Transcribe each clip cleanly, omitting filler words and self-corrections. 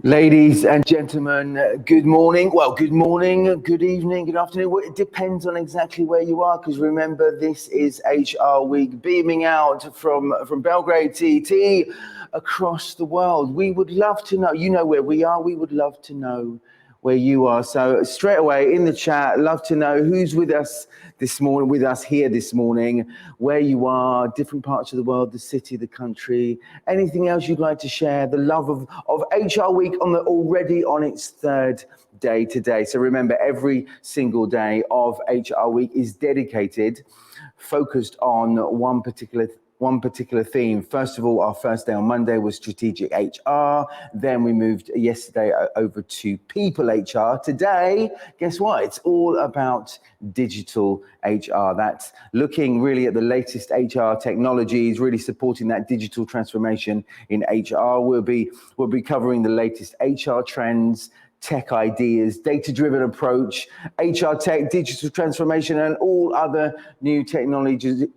Ladies and gentlemen, good morning. Well, good morning, good evening, good afternoon. Well, it depends on exactly where you are, because remember, this is HR Week, beaming out from Belgrade, TT, across the world. We would love to know, you know where we are, we would love to know where you are. So straight away in the chat, love to know who's with us this morning, with us here this morning, where you are, different parts of the world, the city, the country, anything else you'd like to share, the love of HR Week already on its third day today. So remember, every single day of HR Week is dedicated, focused on one particular theme. First of all, our first day on Monday was strategic HR. Then we moved yesterday over to people HR. Today, guess what? It's all about digital HR. That's looking really at the latest HR technologies, really supporting that digital transformation in HR. We'll be covering the latest HR trends, tech ideas, data-driven approach, HR tech, digital transformation, and all other new technologies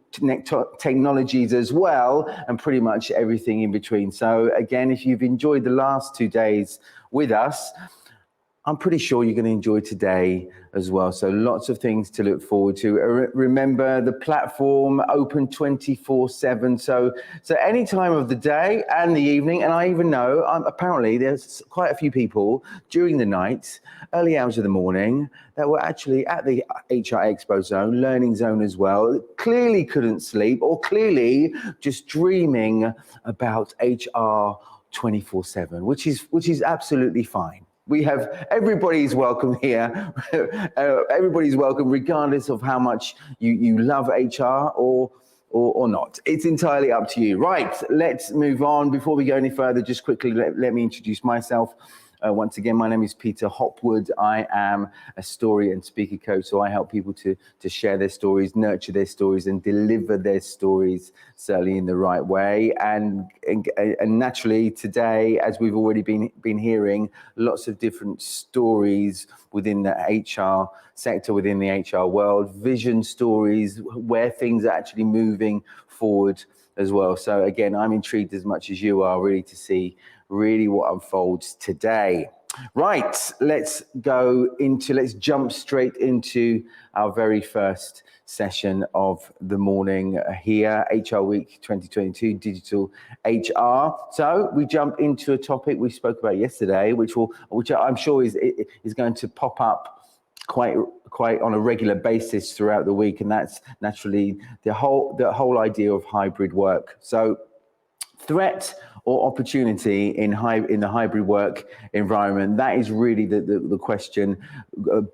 as well, and pretty much everything in between. So again, if you've enjoyed the last 2 days with us, I'm pretty sure you're going to enjoy today as well. So lots of things to look forward to. Remember, the platform open 24/7. So any time of the day and the evening. And I even know, apparently there's quite a few people during the night, early hours of the morning, that were actually at the HR Expo Zone, Learning Zone as well. Clearly couldn't sleep, or clearly just dreaming about HR 24/7, which is absolutely fine. We have, everybody's welcome here. Everybody's welcome, regardless of how much you love HR or not. It's entirely up to you. Right, let's move on. Before we go any further, just quickly, let me introduce myself. Once again, my name is Peter Hopwood. I am a story and speaker coach, so I help people to share their stories, nurture their stories, and deliver their stories certainly in the right way. And naturally, today, as we've already been hearing, lots of different stories within the HR sector, within the HR world, vision stories, where things are actually moving forward as well. So again, I'm intrigued as much as you are, really, to see really what unfolds today. Right, let's jump straight into our very first session of the morning here, HR Week 2022, Digital HR. So we jump into a topic we spoke about yesterday, which I'm sure is going to pop up quite on a regular basis throughout the week, and that's naturally the whole idea of hybrid work. So threat or opportunity in the hybrid work environment, that is really the question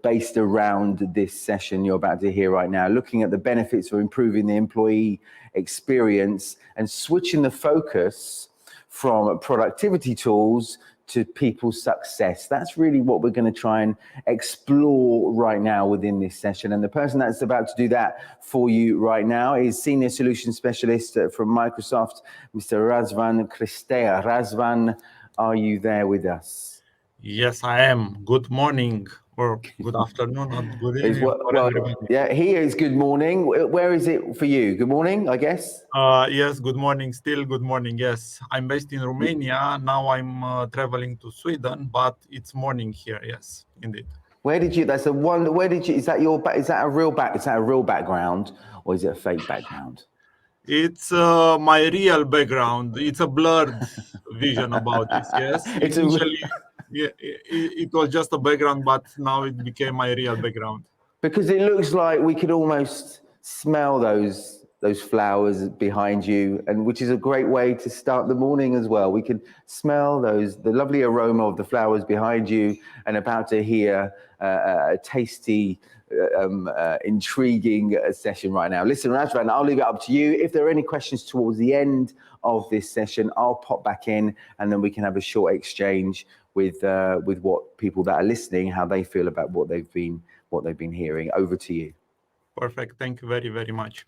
based around this session you're about to hear right now, looking at the benefits of improving the employee experience and switching the focus from productivity tools to people's success. That's really what we're going to try and explore right now within this session. And the person that's about to do that for you right now is Senior Solution Specialist from Microsoft, Mr. Razvan Cristea. Razvan, are you there with us? Yes, I am. Good morning or good afternoon or good evening for everybody. Yeah, here is good morning. Where is it for you? Good morning, I guess. Yes, good morning. Still good morning. Yes, I'm based in Romania. Now I'm traveling to Sweden, but it's morning here. Yes, indeed. Where did you? That's the one. Where did you? Is that your? Is that a real back? Is that a real background, or is it a fake background? It's my real background. It's a blurred vision about this. Yes, It's a. initially, yeah, it was just a background, but now it became my real background. Because it looks like we could almost smell those flowers behind you, and which is a great way to start the morning as well. We can smell the lovely aroma of the flowers behind you, and about to hear a tasty, intriguing session right now. Listen, Razvan, I'll leave it up to you. If there are any questions towards the end of this session, I'll pop back in, and then we can have a short exchange with what people that are listening, how they feel about what they've been hearing. Over to you. Perfect. Thank you very, very much.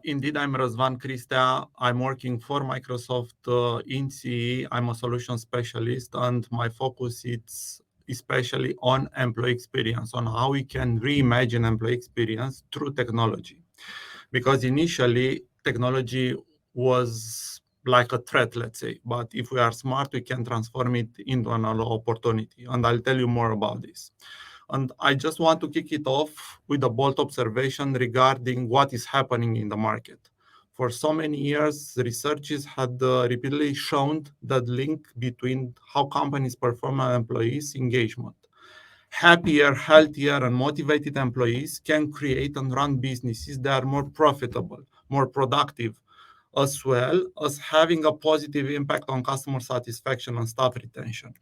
Indeed, I'm Razvan Cristea. I'm working for Microsoft in CE. I'm a solution specialist, and my focus is especially on employee experience, on how we can reimagine employee experience through technology. Because initially, technology was like a threat, let's say. But if we are smart, we can transform it into an opportunity. And I'll tell you more about this. And I just want to kick it off with a bold observation regarding what is happening in the market. For so many years, researchers had repeatedly shown the link between how companies perform and employees' engagement. Happier, healthier, and motivated employees can create and run businesses that are more profitable, more productive, as well as having a positive impact on customer satisfaction and staff retention.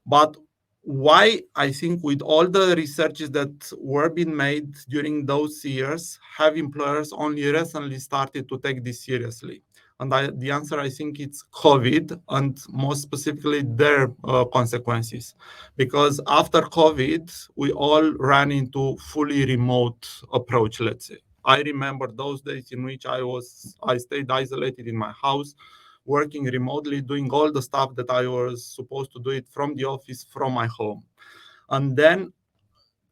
But why I think with all the researches that were being made during those years, have employers only recently started to take this seriously? And the answer, I think, it's COVID, and more specifically their consequences. Because after COVID, we all ran into fully remote approach, let's say. I remember those days in which I stayed isolated in my house, working remotely, doing all the stuff that I was supposed to do it from the office, from my home. And then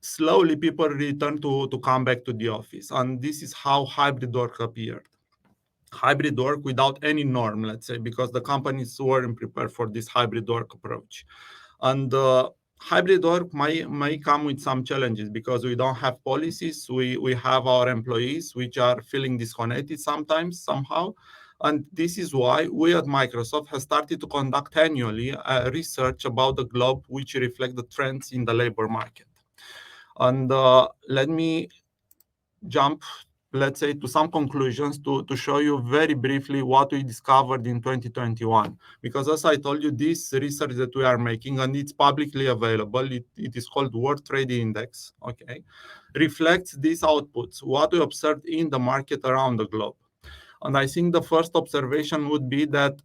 slowly people returned to come back to the office. And this is how hybrid work appeared. Hybrid work without any norm, let's say, because the companies weren't prepared for this hybrid work approach. And hybrid work may come with some challenges because we don't have policies. We have our employees which are feeling disconnected sometimes, somehow. And this is why we at Microsoft have started to conduct annually research about the globe which reflect the trends in the labor market. And let me jump, let's say, to some conclusions to show you very briefly what we discovered in 2021. Because as I told you, this research that we are making, and it's publicly available, it is called World Trade Index, okay, reflects these outputs, what we observed in the market around the globe. And I think the first observation would be that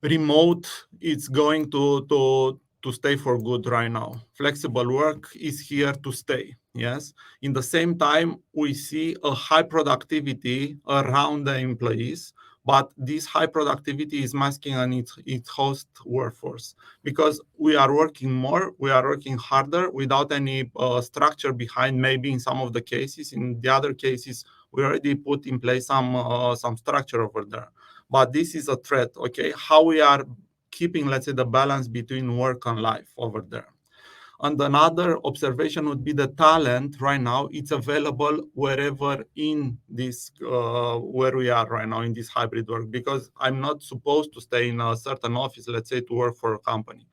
remote is going to stay for good right now. Flexible work is here to stay. Yes. In the same time, we see a high productivity around the employees, but this high productivity is masking on its host workforce because we are working more, we are working harder without any structure behind. Maybe in some of the cases, in the other cases, we already put in place some structure over there. But this is a threat, okay? How we are keeping, let's say, the balance between work and life over there. And another observation would be the talent right now. It's available wherever in this, where we are right now in this hybrid work, because I'm not supposed to stay in a certain office, let's say, to work for a company.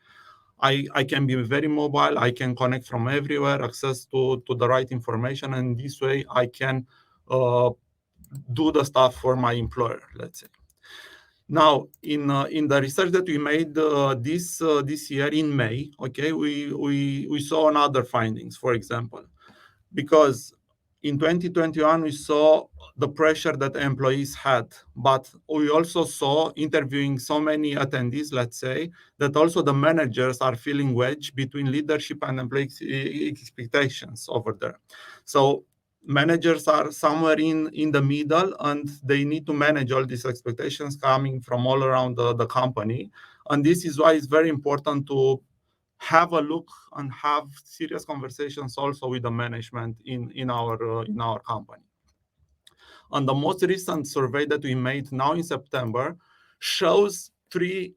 I can be very mobile. I can connect from everywhere, access to the right information. And this way I can do the stuff for my employer, let's say. Now, in the research that we made this year in May, okay, we saw another findings. For example, because in 2021 we saw the pressure that employees had, but we also saw, interviewing so many attendees, let's say, that also the managers are feeling wedged between leadership and employee expectations over there. So managers are somewhere in the middle, and they need to manage all these expectations coming from all around the company. And this is why it's very important to have a look and have serious conversations also with the management in our company. And the most recent survey that we made now in September shows three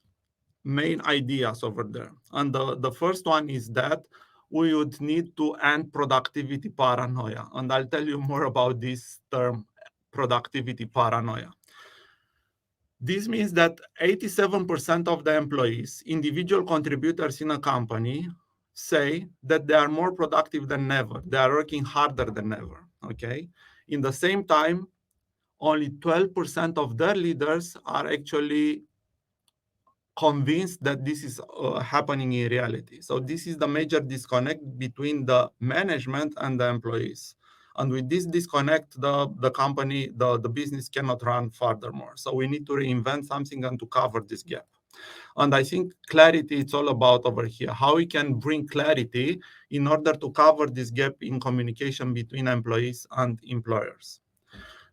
main ideas over there. And the first one is that we would need to end productivity paranoia. And I'll tell you more about this term, productivity paranoia. This means that 87% of the employees, individual contributors in a company, say that they are more productive than ever. They are working harder than ever. Okay. In the same time, only 12% of their leaders are actually convinced that this is happening in reality. So this is the major disconnect between the management and the employees. And with this disconnect, the company, the business cannot run furthermore. So we need to reinvent something and to cover this gap. And I think clarity, it's all about over here, how we can bring clarity in order to cover this gap in communication between employees and employers.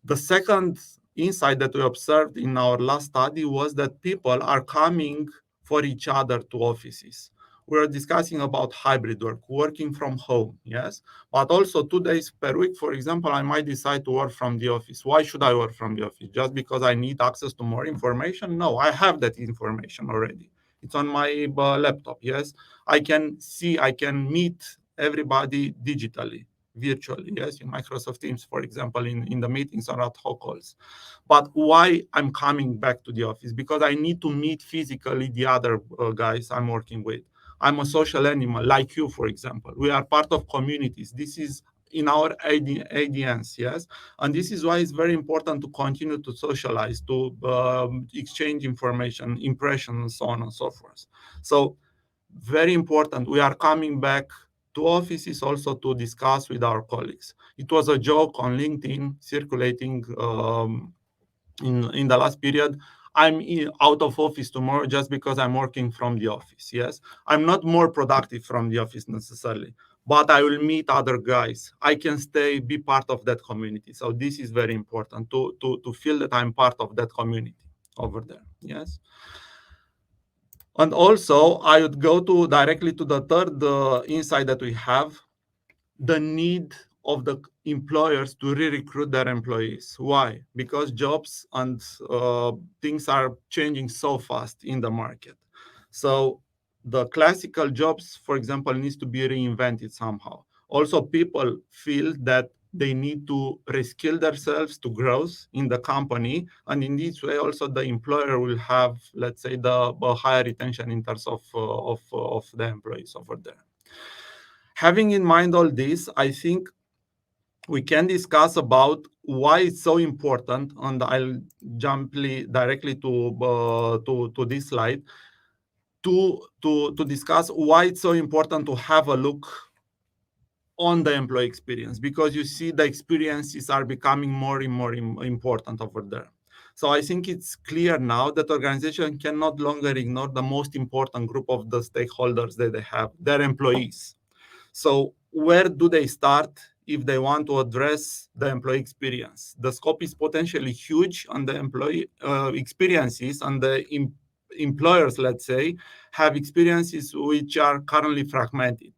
The second insight that we observed in our last study was that people are coming for each other to offices. we're discussing about hybrid work, working from home, yes? But also 2 days per week, for example, I might decide to work from the office. Why should I work from the office? Just because I need access to more information? No, I have that information already. It's on my laptop, yes? I can see, I can meet everybody digitally, virtually, yes, in Microsoft Teams, for example, in the meetings or ad hoc calls. But why I'm coming back to the office? Because I need to meet physically the other guys I'm working with. I'm a social animal, like you, for example. We are part of communities. This is in our ADNs, yes? And this is why it's very important to continue to socialize, to exchange information, impressions, and so on and so forth. So very important, we are coming back to offices also to discuss with our colleagues. It was a joke on LinkedIn circulating in the last period. I'm out of office tomorrow just because I'm working from the office. Yes, I'm not more productive from the office necessarily, but I will meet other guys. I can stay, be part of that community. So this is very important to feel that I'm part of that community over there. Yes. And also, I would go directly to the third insight that we have, the need of the employers to re-recruit their employees. Why? Because jobs and things are changing so fast in the market. So the classical jobs, for example, needs to be reinvented somehow. Also, people feel that they need to reskill themselves to growth in the company. And in this way, also the employer will have, let's say, the higher retention in terms of the employees over there. Having in mind all this, I think we can discuss about why it's so important, and I'll jump directly to this slide to discuss why it's so important to have a look on the employee experience, because you see the experiences are becoming more and more important over there. So I think it's clear now that organization can no longer ignore the most important group of the stakeholders that they have, their employees. So where do they start if they want to address the employee experience? The scope is potentially huge on the employee experiences, and the employers, let's say, have experiences which are currently fragmented.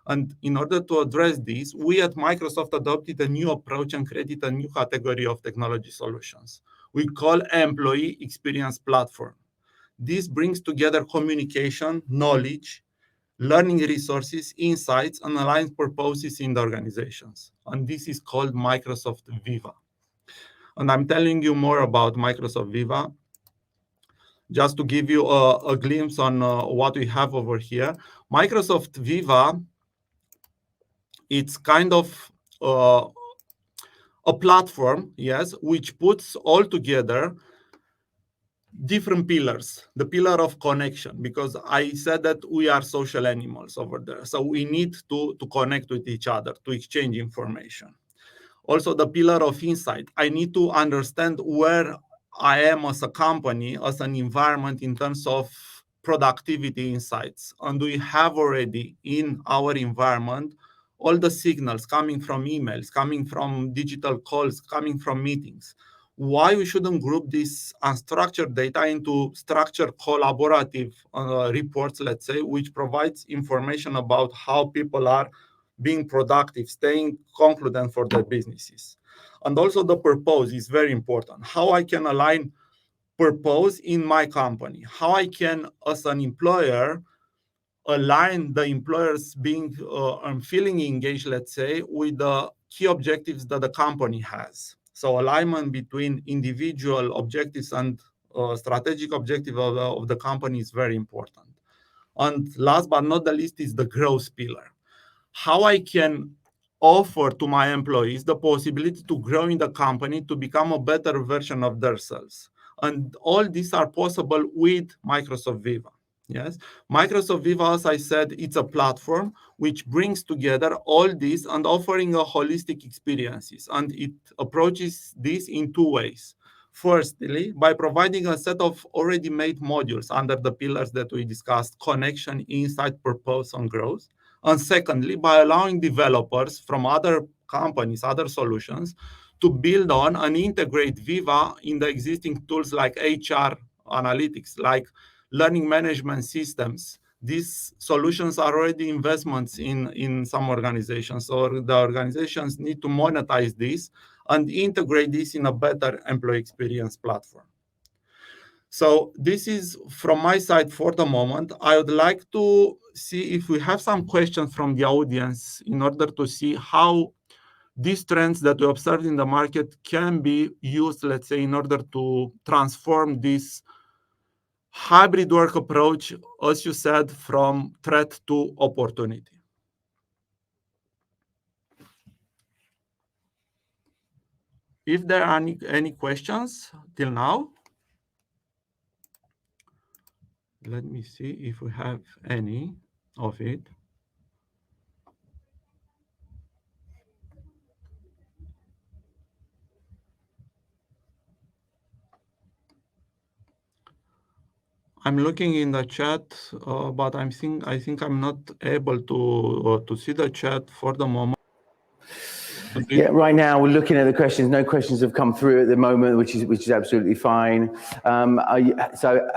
And in order to address this, we at Microsoft adopted a new approach and created a new category of technology solutions. We call Employee Experience Platform. This brings together communication, knowledge, learning resources, insights, and aligned purposes in the organizations. And this is called Microsoft Viva. And I'm telling you more about Microsoft Viva, just to give you a glimpse on what we have over here. Microsoft Viva, it's kind of a platform, yes, which puts all together different pillars. The pillar of connection, because I said that we are social animals over there. So we need to connect with each other, to exchange information. Also the pillar of insight. I need to understand where I am as a company, as an environment in terms of productivity insights. And we have already in our environment all the signals coming from emails, coming from digital calls, coming from meetings. Why we shouldn't group this unstructured data into structured collaborative reports, let's say, which provides information about how people are being productive, staying confident for their businesses. And also the purpose is very important. How I can align purpose in my company, how I can, as an employer, align the employers being and feeling engaged, let's say, with the key objectives that the company has. So alignment between individual objectives and strategic objective of the company is very important. And last but not the least is the growth pillar. How I can offer to my employees the possibility to grow in the company, to become a better version of themselves. And all these are possible with Microsoft Viva. Yes, Microsoft Viva, as I said, it's a platform which brings together all this and offering a holistic experiences. And it approaches this in two ways. Firstly, by providing a set of already made modules under the pillars that we discussed: connection, insight, purpose, and growth. And secondly, by allowing developers from other companies, other solutions, to build on and integrate Viva in the existing tools like HR analytics, like learning management systems, these solutions are already investments in some organizations, or the organizations need to monetize this and integrate this in a better employee experience platform. So this is from my side for the moment. I would like to see if we have some questions from the audience in order to see how these trends that we observed in the market can be used, let's say, in order to transform this hybrid work approach, as you said, from threat to opportunity. If there are any questions till now, let me see if we have any of it. I'm looking in the chat, but I think I'm not able to see the chat for the moment. Yeah, right now we're looking at the questions. No questions have come through at the moment, which is absolutely fine.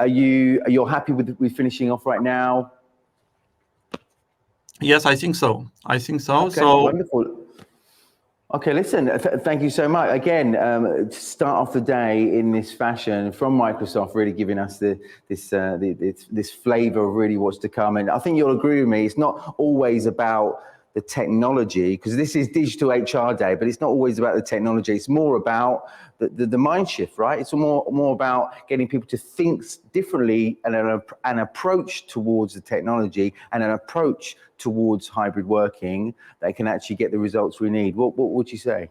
You're happy with finishing off right now? Yes, I think so. Okay, wonderful. Okay, listen, thank you so much. Again, to start off the day in this fashion from Microsoft, really giving us this flavor of really what's to come. And I think you'll agree with me, it's not always about the technology, because this is Digital HR Day, but it's not always about the technology. It's more about the mind shift, right? It's more about getting people to think differently and an approach towards the technology and an approach towards hybrid working that can actually get the results we need. What would you say?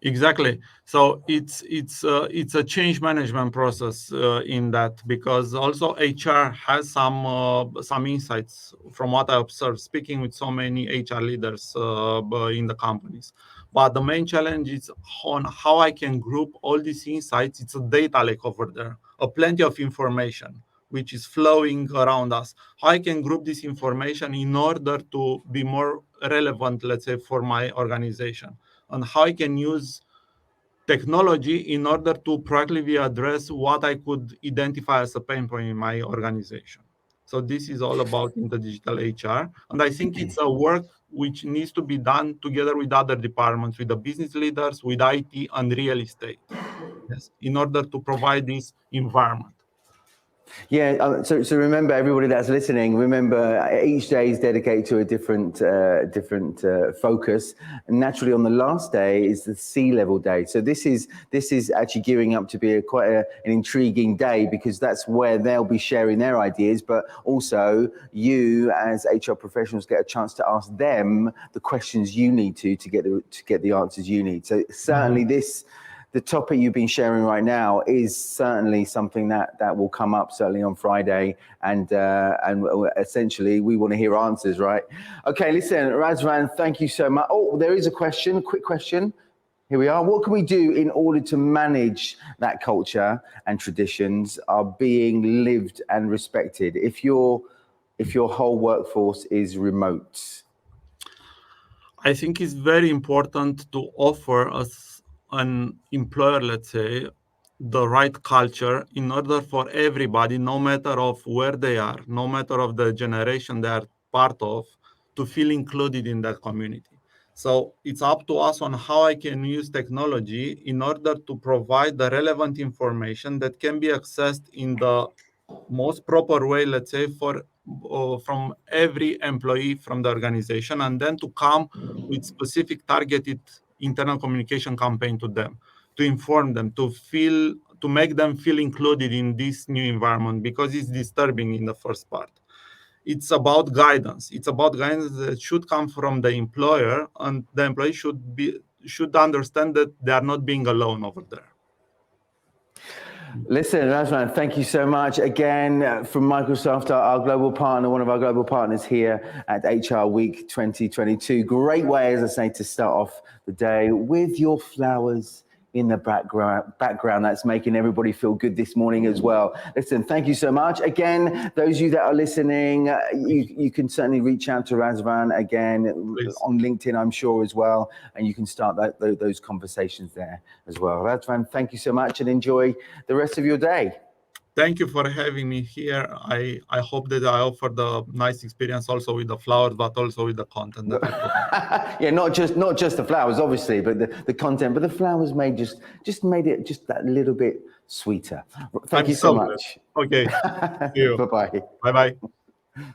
Exactly. So it's a change management process in that, because also HR has some insights from what I observed speaking with so many HR leaders in the companies. But the main challenge is on how I can group all these insights. It's a data lake over there, plenty of information which is flowing around us. How I can group this information in order to be more relevant, let's say, for my organization, and how I can use technology in order to proactively address what I could identify as a pain point in my organization. So this is all about in the digital HR. And I think it's a work which needs to be done together with other departments, with the business leaders, with IT and real estate, yes, in order to provide this environment. Yeah, so remember, everybody that's listening, remember each day is dedicated to a different focus. And naturally, on the last day is the C-level day. So this is actually gearing up to be quite an intriguing day, because that's where they'll be sharing their ideas, but also you as HR professionals get a chance to ask them the questions you need to get the answers you need. So certainly the topic you've been sharing right now is certainly something that will come up certainly on Friday, and essentially we want to hear answers, right? Okay, listen, Razvan, thank you so much. Oh, there is a quick question. Here we are. What can we do in order to manage that culture and traditions are being lived and respected if your whole workforce is remote? I think it's very important to offer us an employer, let's say, the right culture in order for everybody, no matter of where they are, no matter of the generation they are part of, to feel included in that community. So it's up to us on how I can use technology in order to provide the relevant information that can be accessed in the most proper way, let's say, from every employee from the organization, and then to come with specific targeted internal communication campaign to them, to inform them, to make them feel included in this new environment, because it's disturbing in the first part. It's about guidance. It's about guidance that should come from the employer, and the employee should understand that they are not being alone over there. Listen, Razvan, thank you so much. Again, from Microsoft, our global partner, one of our global partners here at HR Week 2022. Great way, as I say, to start off the day with your flowers in the background. That's making everybody feel good this morning as well. Listen, thank you so much. Again, those of you that are listening, you can certainly reach out to Razvan again. Please. On LinkedIn, I'm sure, as well. And you can start those conversations there as well. Razvan, thank you so much, and enjoy the rest of your day. Thank you for having me here. I hope that I offered a nice experience also with the flowers, but also with the content that I put. Yeah, not just the flowers, obviously, but the content. But the flowers made made it just that little bit sweeter. Thank you so much. Okay. See you. Bye bye. Bye bye.